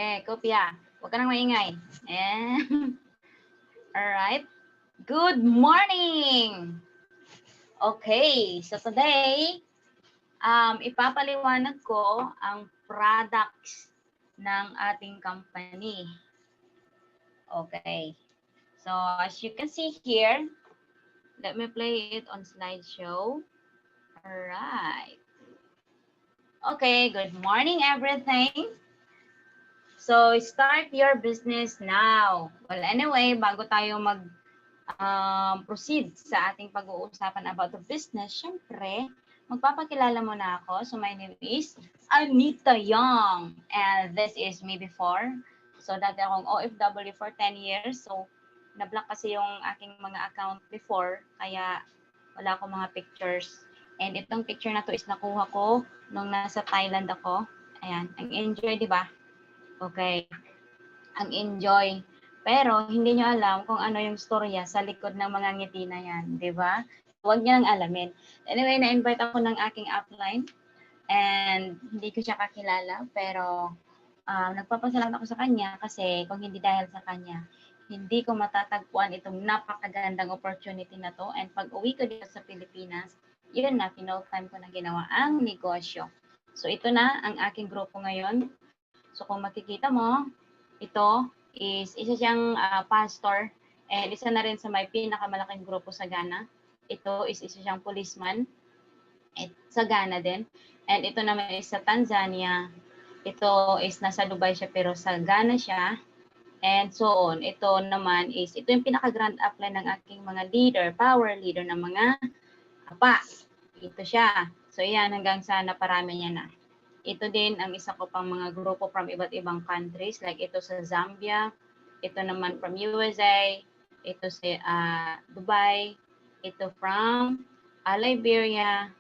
Kopya. Huwag ka nang maingay. Ayan. Alright. Good morning! Okay, so today, ipapaliwanag ko ang products ng ating company. Okay. So, as you can see here, let me play it on slideshow. Alright. Okay, good morning everything. So, start your business now. Well, anyway, bago tayo proceed sa ating pag-uusapan about the business, syempre, magpapakilala muna ako. So, my name is Anita Young. And this is me before. So, dati akong OFW for 10 years. So, na-block kasi yung aking mga account before. Kaya, wala akong mga pictures. And itong picture na to is nakuha ko nung nasa Thailand ako. Ayan, ang enjoy, di ba? Okay. Ang enjoy. Pero hindi nyo alam kung ano yung storya sa likod ng mga ngiti na yan, di ba? Huwag nyo nang alamin. Anyway, na-invite ako ng aking upline and hindi ko siya kakilala, pero nagpapasalamat ako sa kanya kasi kung hindi dahil sa kanya, hindi ko matatagpuan itong napakagandang opportunity na to. And pag uwi ko dito sa Pilipinas, yun na, final time ko na ginawa ang negosyo. So ito na ang aking grupo ngayon. So kung makikita mo, ito is isa siyang pastor and isa na rin sa may pinakamalaking grupo sa Ghana. Ito is isa siyang policeman sa Ghana din. And ito naman is sa Tanzania. Ito is nasa Dubai siya pero sa Ghana siya. And so on. Ito naman is, ito yung pinaka-grand upline ng aking mga leader, power leader ng mga apa. Ito siya. So yan, hanggang sa naparami niya na. Ito din ang isa ko pang mga grupo from iba't ibang countries. Like ito sa Zambia, ito naman from USA, ito sa Dubai, ito from Liberia,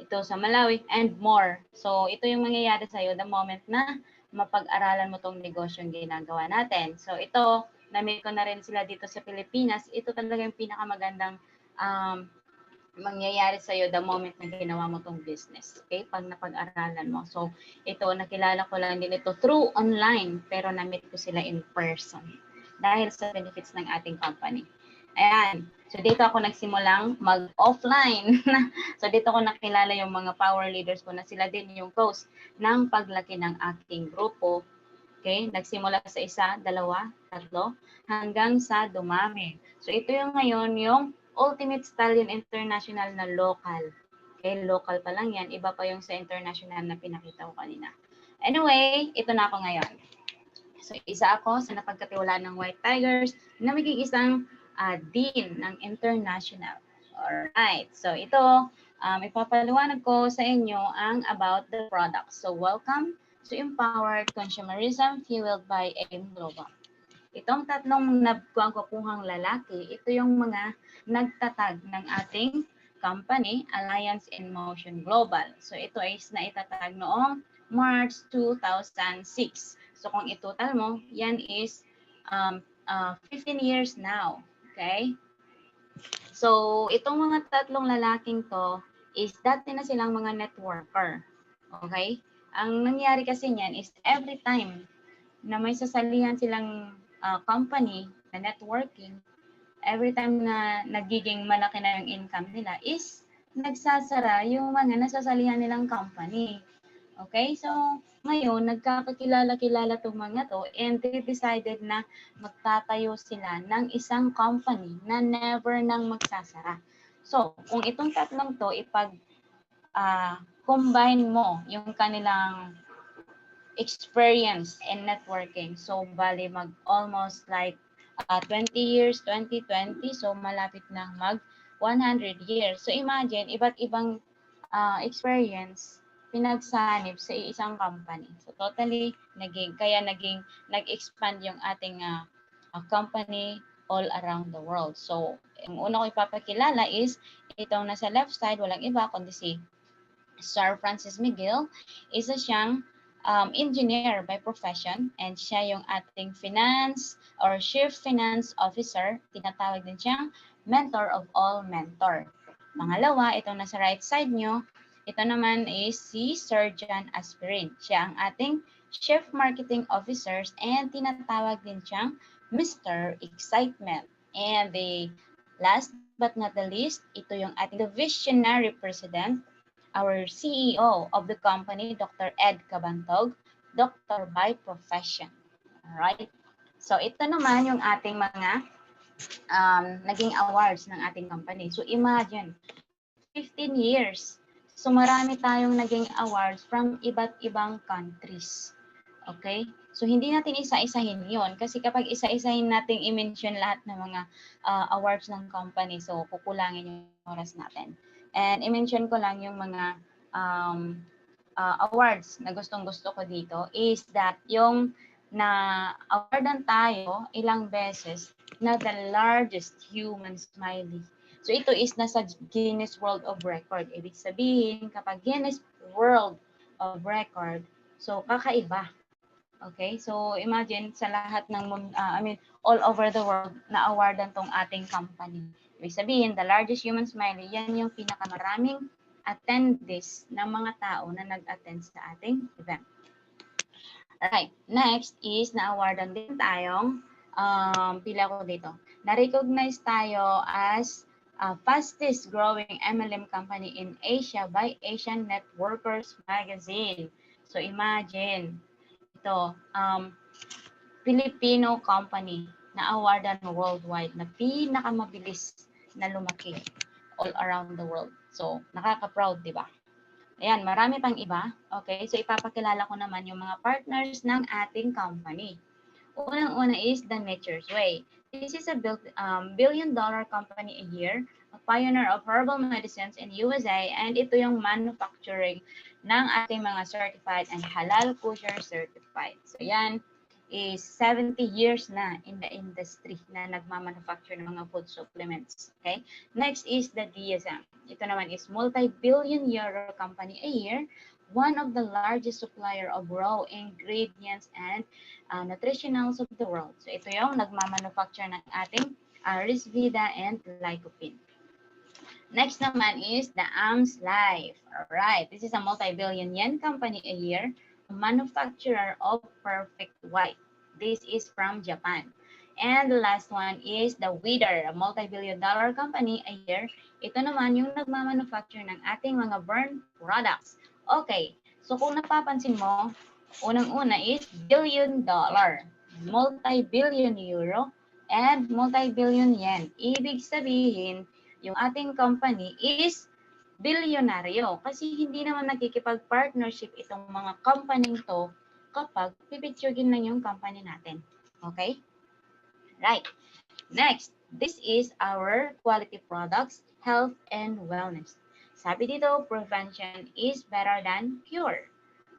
ito sa Malawi, and more. So ito yung mangyayari sa'yo the moment na mapag-aralan mo tong negosyong ginagawa natin. So ito, na-meet ko na rin sila dito sa Pilipinas. Ito talaga yung pinakamagandang mangyayari sa'yo the moment na ginawa mo tong business. Okay? Pag napag-aralan mo. So, ito, nakilala ko lang din ito through online, pero na-meet ko sila in person dahil sa benefits ng ating company. Ayan. So, dito ako nagsimulang mag-offline. So, dito ko nakilala yung mga power leaders ko na sila din yung cause ng paglaki ng aking grupo. Okay? Nagsimula sa isa, dalawa, tatlo, hanggang sa dumami. So, ito yung ngayon yung Ultimate Stallion International na local. Okay, local pa lang yan. Iba pa yung sa international na pinakita ko kanina. Anyway, ito na ako ngayon. So, isa ako sa napagkatiwalaan ng White Tigers na maging isang dean ng international. Alright. So, ito, ipapaliwanag ko sa inyo ang about the product. So, welcome to Empowered Consumerism Fueled by AIM Global. Itong tatlong nagkwapuhang lalaki, ito yung mga nagtatag ng ating company, Alliance in Motion Global. So ito is naitatag noong March 2006. So kung itotal mo, yan is 15 years now. Okay? So itong mga tatlong lalaking to is dati na silang mga networker. Okay? Ang nangyari kasi niyan is every time na may sasalihan silang company na networking, every time na nagiging malaki na yung income nila is nagsasara yung mga nasasalihan nilang company. Okay? So, ngayon, nagkakakilala-kilala itong mga to and they decided na magtatayo sila ng isang company na never nang magsasara. So, kung itong tatlong to, combine mo yung kanilang experience in networking. So, bali almost like 20 years, 2020. So, malapit na mag 100 years. So, imagine, iba't ibang experience pinagsanib sa isang company. So, totally nag-expand yung ating company all around the world. So, yung una ko ipapakilala is itong nasa left side, walang iba kundi si Sir Francis Miguel. Isa siyang engineer by profession and siya yung ating finance or chief finance officer. Tinatawag din siyang mentor of all mentor. Pangalawa, itong nasa right side nyo, ito naman is si Sir John Aspirin. Siya ang ating Chief Marketing Officers, and tinatawag din siyang Mr. Excitement. And the last but not the least, ito yung ating the visionary president, our CEO of the company, Dr. Ed Cabantog, doctor by profession. Alright? So ito naman yung ating mga naging awards ng ating company. So imagine, 15 years. So marami tayong naging awards from iba't ibang countries. Okay? So hindi natin isa-isahin yon kasi kapag isa-isahin natin i-mention lahat ng mga awards ng company, so kukulangin yung oras natin. And i-mention ko lang yung mga awards na gustong-gusto ko dito is that yung na-awardan tayo ilang beses na the largest human smiley. So ito is nasa Guinness World of Record. Ibig sabihin, kapag Guinness World of Record, so kakaiba. Okay? So imagine sa lahat ng, all over the world na awardan tong ating company. Ibig sabihin, the largest human smiley, yan yung pinakamaraming attendees ng mga tao na nag-attend sa ating event. Alright, next is na-awardan din tayong, pila ko dito, na-recognize tayo as fastest growing MLM company in Asia by Asian Networkers Magazine. So imagine, ito, Filipino company na awardan worldwide na pinakamabilis na lumaki all around the world. So nakaka-proud, di ba? Ayan, marami pang iba. Okay, so ipapakilala ko naman yung mga partners ng ating company. Unang-una is The Nature's Way. This is a billion-dollar company a year, a pioneer of herbal medicines in USA, and ito yung manufacturing ng ating mga certified and halal kosher certified. So yan is 70 years na in the industry na nagmamanufacture ng mga food supplements. Okay? Next is the DSM. Ito naman is multi-billion euro company a year, one of the largest supplier of raw ingredients and nutritionals of the world. So ito yung nagmamanufacture ng ating Risvida and Lycopene. Next naman is the AMS Life. Alright, this is a multi-billion yen company a year, a manufacturer of Perfect White. This is from Japan. And the last one is the Wither, a multi-billion-dollar company a year. Ito naman yung nagmamanufacture ng ating mga burn products. Okay, so kung napapansin mo, unang-una is billion-dollar, multi-billion euro, and multi-billion yen. Ibig sabihin, yung ating company is bilyonaryo kasi hindi naman nakikipag-partnership itong mga company to kapag pipicturein lang yung company natin. Okay? Right. Next, this is our quality products, health and wellness. Sabi dito, prevention is better than cure.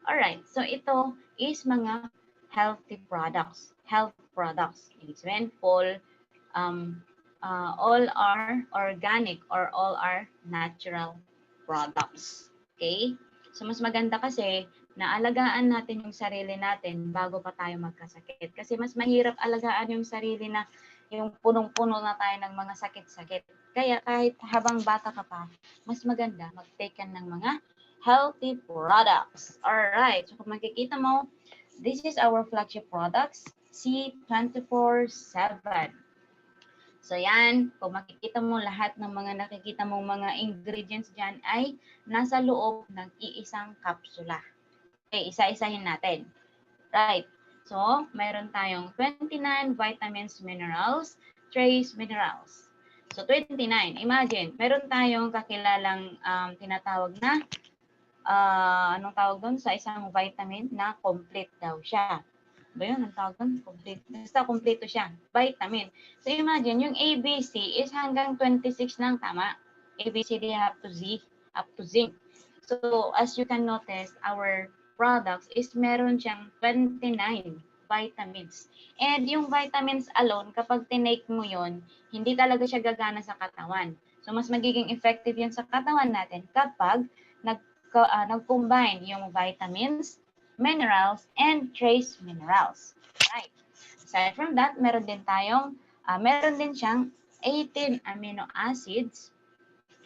Alright, so ito is mga healthy products. Health products. Ibig sabihin, all are organic or all are natural products. Okay? So, mas maganda kasi na alagaan natin yung sarili natin bago pa tayo magkasakit. Kasi mas mahirap alagaan yung sarili na yung punong-puno na tayo ng mga sakit-sakit. Kaya kahit habang bata ka pa, mas maganda mag-take ka ng mga healthy products. Alright, so kung makikita mo, this is our flagship products, C24/7. So yan, kung makikita mo lahat ng mga nakikita mong mga ingredients dyan ay nasa loob ng iisang kapsula. Okay, isa-isahin natin. Right. So, mayroon tayong 29 vitamins, minerals, trace minerals. So, 29. Imagine, meron tayong kakilalang tinatawag na, anong tawag doon sa isang vitamin na complete daw siya. Ba yun? Ang tawag doon? Complete. Basta kompleto siya. Vitamin. So, imagine, yung ABC is hanggang 26 lang, tama? ABCD up to Z, up to zinc. So, as you can notice, our products is meron siyang 29 vitamins. And yung vitamins alone, kapag tinake mo yon, hindi talaga siya gagana sa katawan. So, mas magiging effective yan sa katawan natin kapag nag-combine yung vitamins, minerals, and trace minerals. Right. Aside from that, meron din siyang 18 amino acids.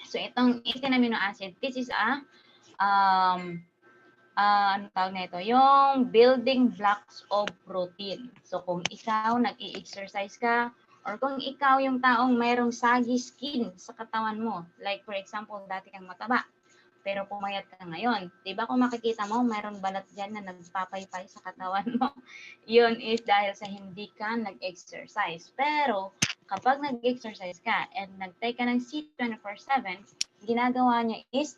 So, itong 18 amino acid, this is a ano tawag na ito? Yung building blocks of protein. So, kung ikaw nag-i-exercise ka, or kung ikaw yung taong mayroong saggy skin sa katawan mo, like for example, dati kang mataba, pero pumayat ka ngayon. Diba kung makikita mo, mayroong balat dyan na nagpapaypay sa katawan mo. Yun is dahil sa hindi ka nag-exercise. Pero kapag nag-exercise ka and nag-take ka ng C24/7, ginagawa niya is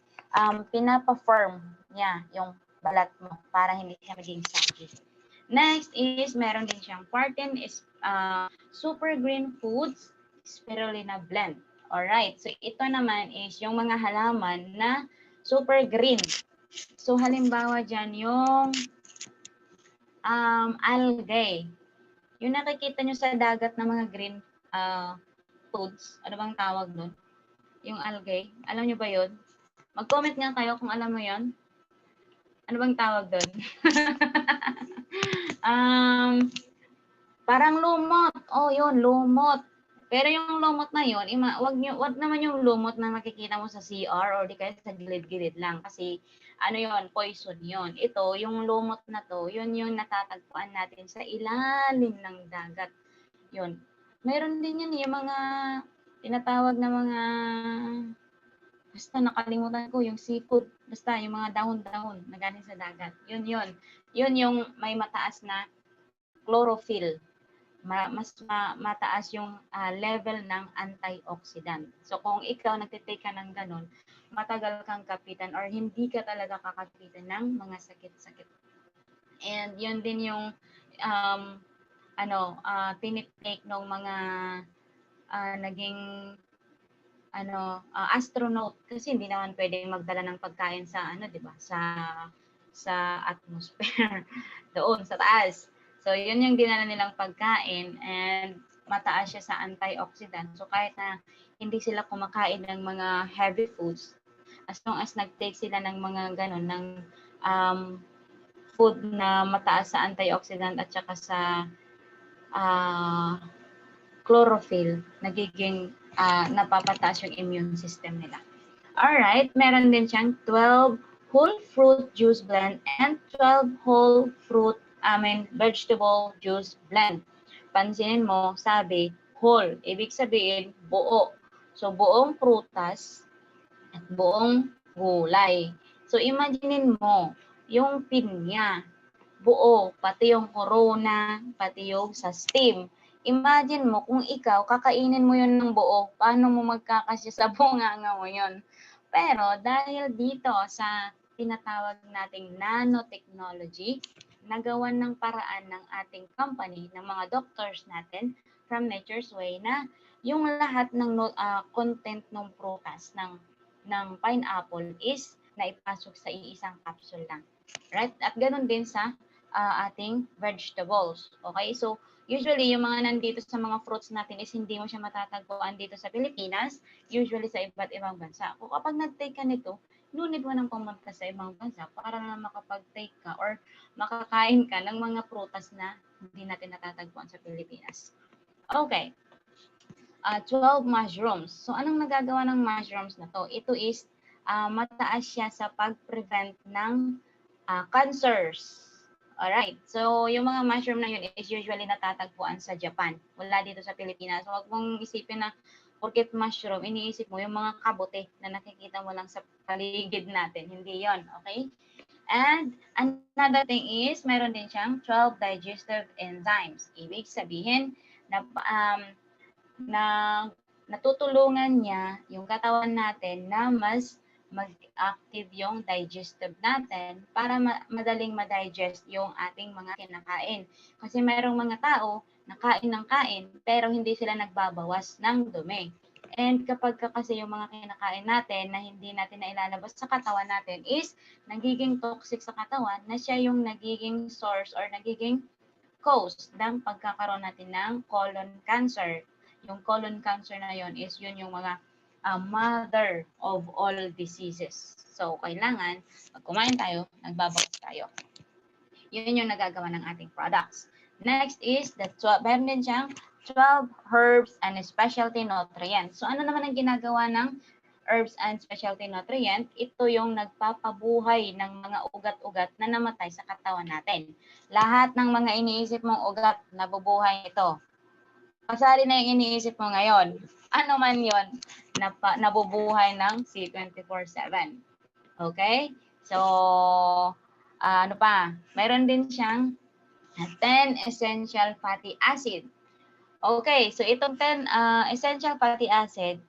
pinapa-firm niya yung balat mo para hindi siya maging saggy. Next is meron din siyang part 10 is super green foods spirulina blend. Alright, so ito naman is yung mga halaman na super green. So halimbawa dyan yung algae. Yung nakikita nyo sa dagat na mga green foods, ano bang tawag nun? Yung algae, alam nyo ba yun? Mag-comment nga kayo kung alam mo yun. Ano bang tawag doon? Parang lumot. Oh, yun, lumot. Pero yung lumot na yun, wag naman yung lumot na makikita mo sa CR or di kaya sa gilid-gilid lang kasi ano yun, poison yun. Ito, yung lumot na to, yun yung natatagpuan natin sa ilalim ng dagat. Yun. Meron din yan yung mga tinatawag na mga basta nakalimutan ko yung seafood, basta yung mga dahon-dahon na galing sa dagat. Yun yun. Yun yung may mataas na chlorophyll. Mataas yung level ng antioxidant. So kung ikaw nagtitake ka ng ganun, matagal kang kapitan or hindi ka talaga kakapitan ng mga sakit-sakit. And yun din yung tinitake ng mga naging astronaut kasi hindi naman pwedeng magdala ng pagkain sa di ba? Sa atmosphere doon sa taas. So, yun yung dinala nilang pagkain and mataas siya sa antioxidant. So, kahit na hindi sila kumakain ng mga heavy foods, as long as nag-take sila ng mga ganon, ng food na mataas sa antioxidant at saka sa chlorophyll, nagiging napapataas yung immune system nila. Alright, meron din siyang 12 whole fruit juice blend and 12 vegetable juice blend. Pansinin mo, sabi, whole. Ibig sabihin, buo. So, buong prutas at buong gulay. So, imaginein mo, yung pinya, buo, pati yung corona, pati yung sa steam. Imagine mo, kung ikaw, kakainin mo yun ng buo, paano mo magkakasya sa bunganga mo yun? Pero dahil dito sa tinatawag nating nanotechnology, nagawan ng paraan ng ating company, ng mga doctors natin from Nature's Way na yung lahat ng content ng prutas ng pineapple is naipasok sa iisang capsule lang. Right? At ganun din sa ating vegetables. Okay? So, usually, yung mga nandito sa mga fruits natin is hindi mo siya matatagpuan dito sa Pilipinas, usually sa iba't ibang bansa. Kung kapag nag-take ka nito, no need mo nang pumunta sa ibang bansa para na makapag-take ka or makakain ka ng mga prutas na hindi natin natatagpuan sa Pilipinas. Okay. 12 mushrooms. So, anong nagagawa ng mushrooms na to? Ito is mataas siya sa pag-prevent ng cancers. Alright. So, yung mga mushroom na yun is usually natatagpuan sa Japan. Wala dito sa Pilipinas. So, huwag mong isipin na porket mushroom, iniisip mo yung mga kabote na nakikita mo lang sa paligid natin. Hindi yon, okay? And another thing is, meron din siyang 12 digestive enzymes. Ibig sabihin na natutulungan niya yung katawan natin na mas mag-active yung digestive natin para madaling ma-digest yung ating mga kinakain. Kasi mayroong mga tao na kain ng kain pero hindi sila nagbabawas ng dumi. And kapag kasi yung mga kinakain natin na hindi natin nailalabas sa katawan natin is nagiging toxic sa katawan na siya yung nagiging source or nagiging cause ng pagkakaroon natin ng colon cancer. Yung colon cancer na yon is yun yung mga mother of all diseases. So, kailangan, pag kumain tayo, nagbabakos tayo. Yun yung nagagawa ng ating products. Next is, meron din siyang 12 herbs and specialty nutrients. So, ano naman ang ginagawa ng herbs and specialty nutrient, ito yung nagpapabuhay ng mga ugat-ugat na namatay sa katawan natin. Lahat ng mga iniisip mong ugat, nabubuhay ito. Pasali na yung iniisip mo ngayon. Ano man yon, nabubuhay ng C24/7. Okay? So, ano pa? Mayroon din siyang 10 essential fatty acid. Okay, so itong 10 essential fatty acid,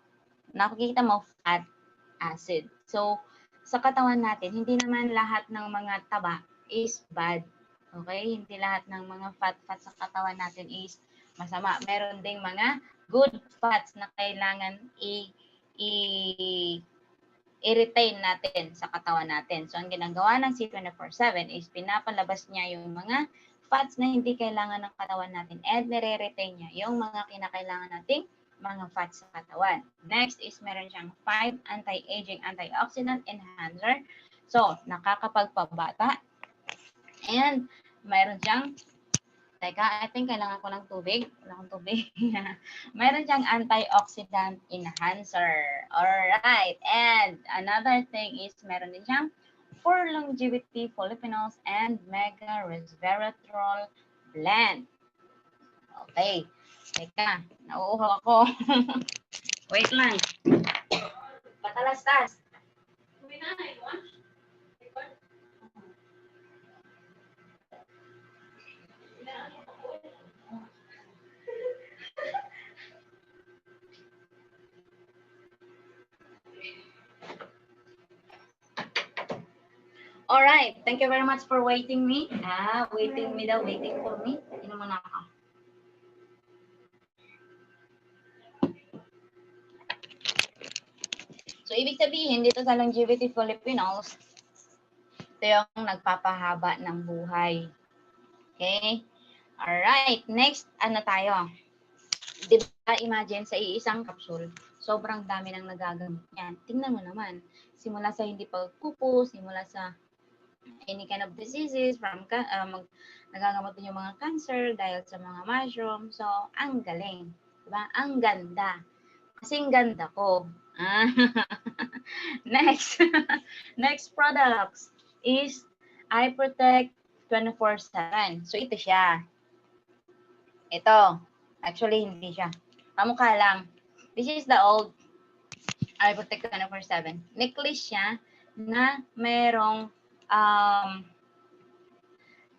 nakikita mo fat acid. So, sa katawan natin, hindi naman lahat ng mga taba is bad. Okay? Hindi lahat ng mga fat sa katawan natin is masama. Meron ding mga good fats na kailangan i-retain natin sa katawan natin. So, ang ginagawa ng C24/7 is pinapalabas niya yung mga fats na hindi kailangan ng katawan natin and nire-retain niya yung mga kinakailangan nating mga fats sa katawan. Next is meron siyang 5 anti-aging antioxidant enhancer. So, nakakapagpabata. And meron siyang, teka, I think kailangan ko ng tubig. Wala akong tubig. Meron siyang antioxidant enhancer. Alright. And another thing is meron din siyang for longevity polyphenols and mega resveratrol blend. Okay. Teka, nauuhaw ako. Wait lang. Patalastas. Alright, thank you very much for waiting me. Waiting for me. Inom muna ako. So, ibig sabihin, dito sa longevity polyphenols, ito yung nagpapahaba ng buhay. Okay? Alright, next, ano tayo? Diba, imagine sa iisang capsule, sobrang dami nang nagagamit yan. Tingnan mo naman, simula sa hindi pagpupo, simula sa any kind of diseases, from nagagamot din yung mga cancer dahil sa mga mushroom. So, ang galing. Diba? Ang ganda. Kasing ganda ko. Next. Next products is Eye Protect 24/7. So, ito siya. Ito. Actually, hindi siya. Kamukha lang. This is the old Eye Protect 24/7. Necklace siya na merong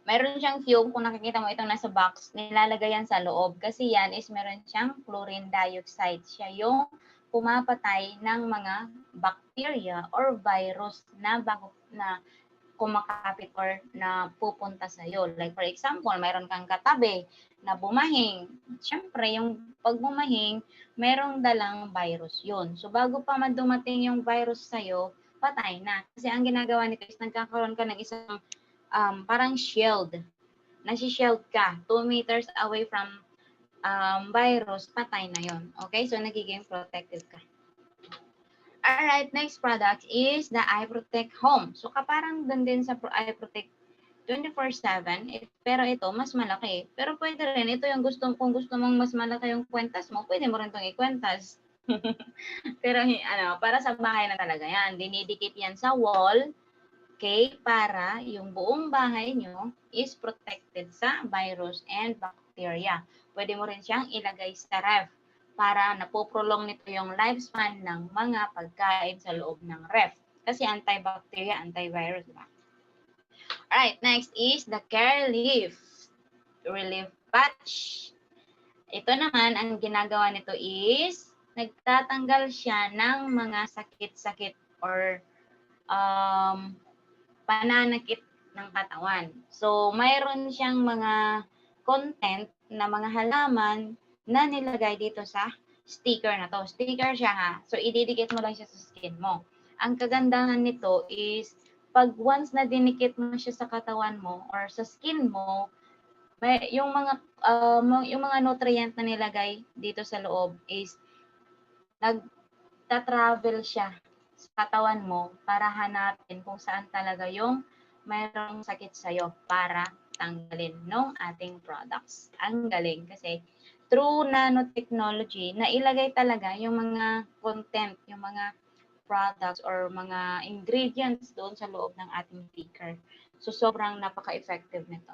meron siyang tube. Kung nakikita mo itong nasa box, nilalagay yan sa loob. Kasi yan is meron siyang chlorine dioxide. Siya yung pumapatay ng mga bacteria or virus na kumakapit or na pupunta sa iyo. Like for example, mayroon kang katabi na bumahing. Siyempre, yung pag bumahing, merong dalang virus yun. So, bago pa man dumating yung virus sa iyo, patay na. Kasi ang ginagawa nito is nagkakaroon ka ng isang parang shield. Nasi-shield ka. 2 meters away from virus, patay na yon. Okay? So, nagiging protected ka. Alright, next product is the Eye Protect Home. So, kaparang dun din sa Eye Protect 24/7, pero ito, mas malaki. Pero pwede rin, ito yung kung gusto mong mas malaki yung kwentas mo, pwede mo rin itong ikwentas. Pero, para sa bahay na talaga yan. Dinidikit yan sa wall, okay, para yung buong bahay nyo is protected sa virus and bacteria. Pwede mo rin siyang ilagay sa ref para napoprolong nito yung lifespan ng mga pagkain sa loob ng ref. Kasi antibacteria, antivirus, diba? Alright, next is the Care Relief Patch. Ito naman, ang ginagawa nito is nagtatanggal siya ng mga sakit-sakit or pananakit ng katawan. So, mayroon siyang mga content na mga halaman na nilagay dito sa sticker na to. Sticker siya ha. So, ididikit mo lang siya sa skin mo. Ang kagandahan nito is, pag once na dinikit mo siya sa katawan mo or sa skin mo, yung mga nutrient na nilagay dito sa loob is nagta-travel siya sa katawan mo para hanapin kung saan talaga yung mayroong sakit sa'yo para tanggalin ng ating products. Ang galing kasi through nanotechnology, nailagay talaga yung mga content, yung mga products or mga ingredients doon sa loob ng ating baker. So, sobrang napaka-effective nito.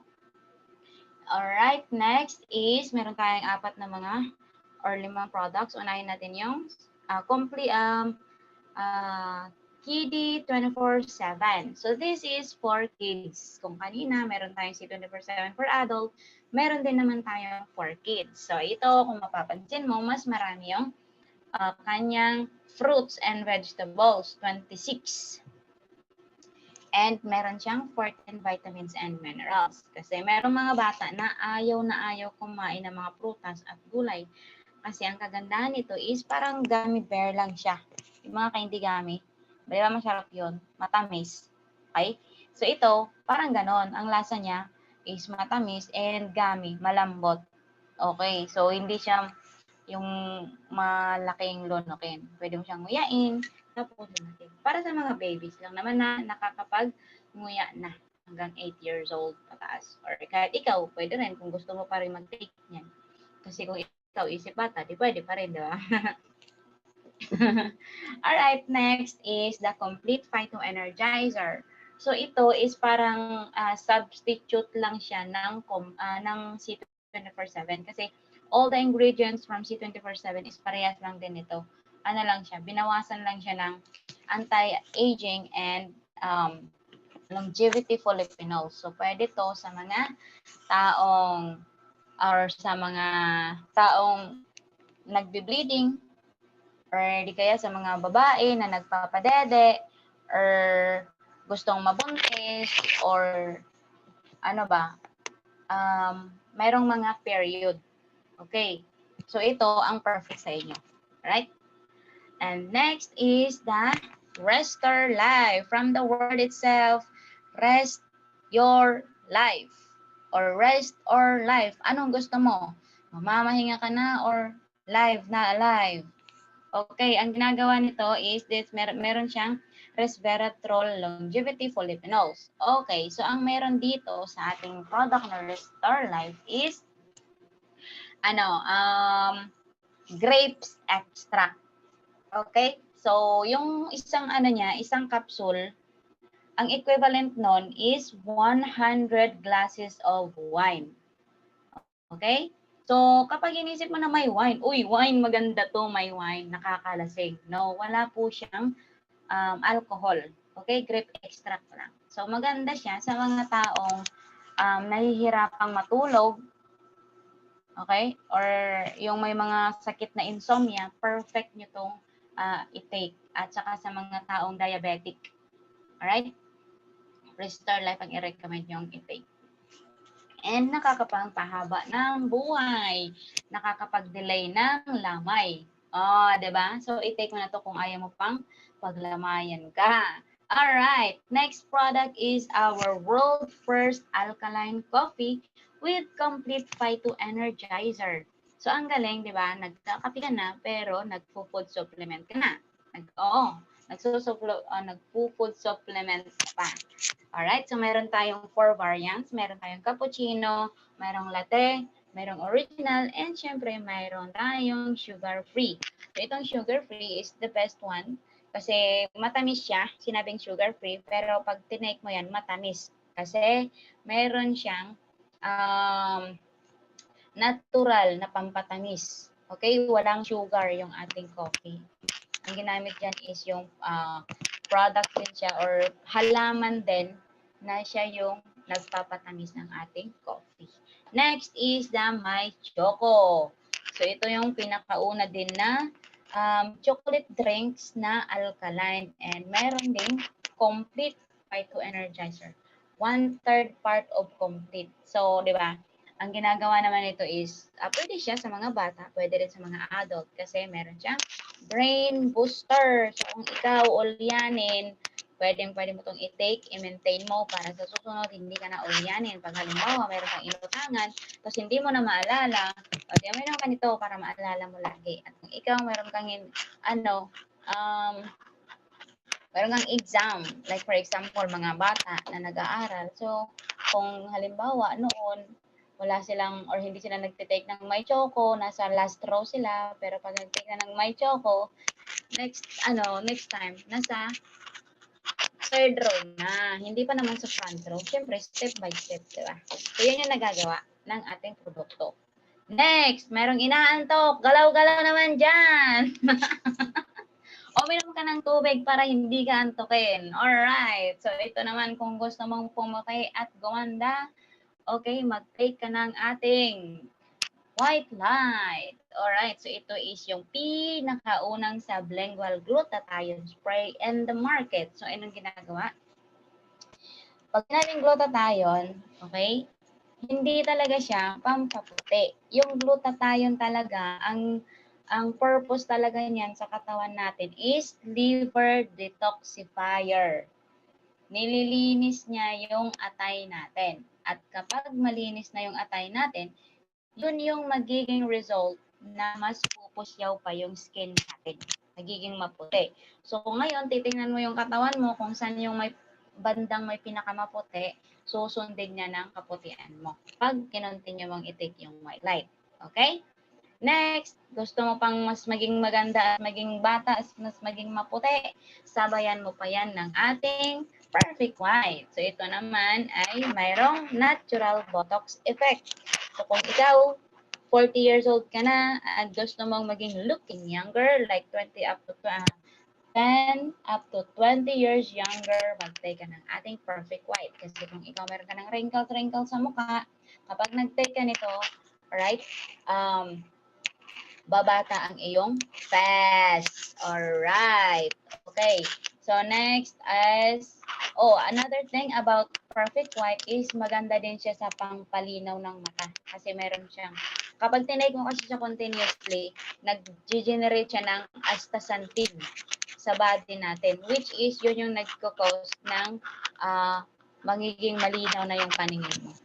Alright, next is, meron tayong 4 na mga or 5 products. Unahin natin yung Kiddy 24/7. So, this is for kids. Kung kanina, meron tayong si 24/7 for adult, meron din naman tayong for kids. So, ito, kung mapapansin mo, mas marami yung kanyang fruits and vegetables, 26. And meron siyang 14 vitamins and minerals. Kasi merong mga bata na ayaw kumain ng mga prutas at gulay. Kasi ang kagandahan nito is parang gummy bear lang siya. Yung mga candy gummy. Di ba masarap yun? Matamis. Okay? So ito, parang ganon. Ang lasa niya is matamis and gummy, malambot. Okay, so hindi siya yung malaking lonokin. Pwede mo siyang nguyain, tapos lumatin. Para sa mga babies lang naman na nakakapag-nguya na hanggang 8 years old pataas. Or kahit ikaw, pwede rin kung gusto mo pa rin mag-take niyan. Kasi kung ikaw isip bata, di pwede pa rin, di ba? Alright, next is the Complete Phyto Energizer. So ito is parang substitute lang siya ng C24/7 kasi all the ingredients from C24/7 is parehas lang din ito. Ano lang siya, binawasan lang siya ng anti-aging and longevity polyphenols. So pwede to sa mga taong nagbe-bleeding or di kaya sa mga babae na nagpapadede or gustong mabuntis or mayroong mga period. Okay. So ito ang perfect sa inyo. Right? And next is the Restore Life. From the word itself, rest your life or rest or life. Anong gusto mo? Mamamahinga ka na or live na alive? Okay, ang ginagawa nito is this, meron siyang resveratrol longevity polyphenols. Okay, so ang meron dito sa ating product na Restore Life is grapes extract. Okay? So, yung isang isang capsule, ang equivalent nun is 100 glasses of wine. Okay? So, kapag inisip mo na may wine, uy, wine, maganda to, may wine, nakakalasing. No, wala po siyang alcohol. Okay? Grape extract lang. So, maganda siya sa mga taong nahihirapang matulog. Okay? Or yung may mga sakit na insomnia, perfect nyo itong i-take. At saka sa mga taong diabetic. Alright? Restore Life ang i-recommend nyo i-take. And nakakapagpahaba ng buhay. Nakakapag-delay ng lamay. Oh, 'di ba? So i-take mo na to kung ayaw mo pang paglamayan ka. Alright, next product is our world first alkaline coffee with complete Phyto Energizer. So ang galing, 'di ba? Nagkakape ka na pero nagfo-food supplement ka na. Nagfo-food supplement pa. Alright, so meron tayong 4 variants. Meron tayong cappuccino, merong latte, merong original, and syempre meron tayong sugar-free. So itong sugar-free is the best one kasi matamis siya, sinabing sugar-free, pero pag tinake mo yan, matamis. Kasi meron siyang natural na pampatamis. Okay, walang sugar yung ating coffee. Ang ginamit dyan is yung product din siya or halaman din na siya yung nagpapatamis ng ating coffee. Next is the My Choco. So ito yung pinakauna din na chocolate drinks na alkaline and meron din complete Phyto Energizer. 1/3 part of complete. So, di ba? Ang ginagawa naman nito is, pwede siya sa mga bata, pwede rin sa mga adult kasi meron siyang brain booster. So, kung ikaw ulyanin, pwede mo itong i-take, i-maintain mo para sa susunod, hindi ka na ulyanin. Pag halimbawa, meron kang inutangan, tapos hindi mo na maalala, o di meron ka nito para maalala mo lagi. At kung ikaw meron kang, meron kang exam, like for example, mga bata na nag-aaral. So, kung halimbawa, noon, wala silang or hindi sila nagtitake ng My Choco, nasa last row sila, pero pag nagtake na ng My Choco, Next time, nasa third row na. Hindi pa naman sa front row. Siyempre, step by step, di ba? So, yan yung nagagawa ng ating produkto. Next, merong inaantok. Galaw-galaw naman dyan. Uminom ka ng tubig para hindi ka antukin. Alright. So, ito naman kung gusto mong pumaki at gumanda, okay, mag-take ka ng ating white light. Alright, so ito is yung pinakaunang sublingual glutathione spray in the market. So, anong ginagawa? Pag sinabing glutathione, okay, hindi talaga siya pampaputi. Yung glutathione talaga, ang purpose talaga niyan sa katawan natin is liver detoxifier. Nililinis niya yung atay natin. At kapag malinis na yung atay natin, yun yung magiging result na mas pupusyaw pa yung skin natin. Magiging maputi. So, kung ngayon, titingnan mo yung katawan mo kung saan yung may bandang may pinakamaputi, susundin niya ng kaputian mo. Pag kinontinue mong itik yung white light. Okay? Next, gusto mo pang mas maging maganda at maging bata, mas maging maputi, sabayan mo pa yan ng ating Perfect White. So, ito naman ay mayroong natural Botox effect. So, kung ikaw, 40 years old ka na at gusto mong maging looking younger, like 20 up to 10 up to 20 years younger, mag-take ka ng ating Perfect White. Kasi kung ikaw meron ka ng wrinkles sa mukha, kapag nag-take ka nito, alright, babata ang iyong face. Alright. Okay. So, next is, another thing about Perfect White is maganda din siya sa pangpalinaw ng mata. Kasi meron siyang, kapag tinake mo kasi siya continuously, nag-generate siya ng astaxanthin sa body natin, which is yun yung nagko-cause ng magiging malinaw na yung paningin mo.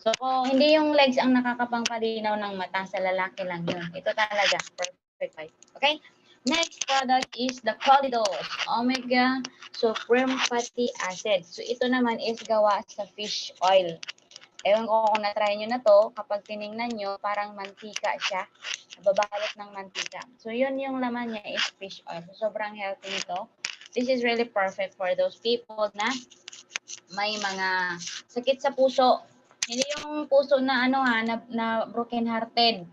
So, hindi yung legs ang nakakapangpalinaw ng mata, sa lalaki lang yun. Ito talaga, Perfect White. Okay? Next product is the Colidos Omega Supreme Fatty Acid. So, ito naman is gawa sa fish oil. Ewan ko kung na-try nyo na to, kapag tiningnan nyo, parang mantika siya. Nababalot ng mantika. So, yun yung laman niya is fish oil. So, sobrang healthy nito. This is really perfect for those people na may mga sakit sa puso. Hindi yung puso na na broken hearted.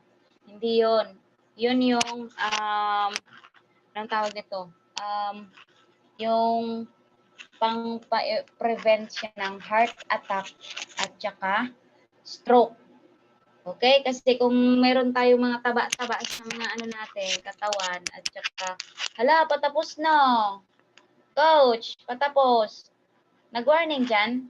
Hindi yun. Yun yung anong tawag nito? Yung prevent siya ng heart attack at saka stroke. Okay? Kasi kung meron tayong mga taba-taba sa mga natin, katawan, at saka, patapos na. Coach, patapos. Nag-warning dyan?